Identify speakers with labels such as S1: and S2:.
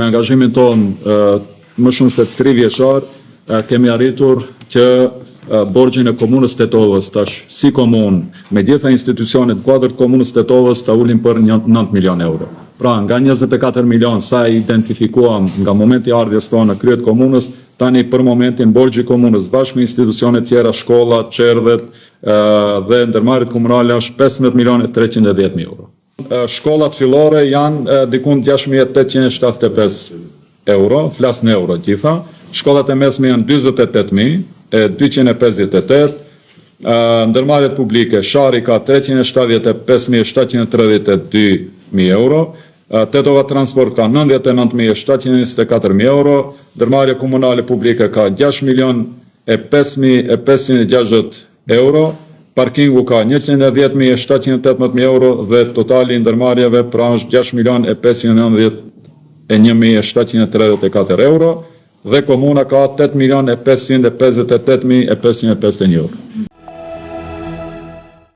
S1: Me angazhimin tonë më shumë se 3 vjeçar kemi arritur që borxhin e komunës Tetovës tash si komunë me gjitha institucionet kuadër të komunës Tetovës ta ulim për 9 milion euro. Pra nga 24 milion sa e identifikuam nga momenti i ardhjes tonë në krye të komunës, tani për momentin borxhi i komunës bashkë me institucione tjera, shkollat, çerdhet dhe ndërmarrjet komunale është 15.310.000 euro. Shkollat fillore janë dikun 6.875 euro, flas në euro gjitha. Shkollat e mesme janë 48.258, ndërmarrjet publike, Shari ka 375.732.000 euro, Tetova Transport ka 99.724.000 euro, ndërmarrje komunale publike ka 6.500.560 euro, parkingu ka 110.718.000 euro dhe totali ndërmarrjeve pra është 6.591.734 euro dhe komuna ka 8.558.551 euro.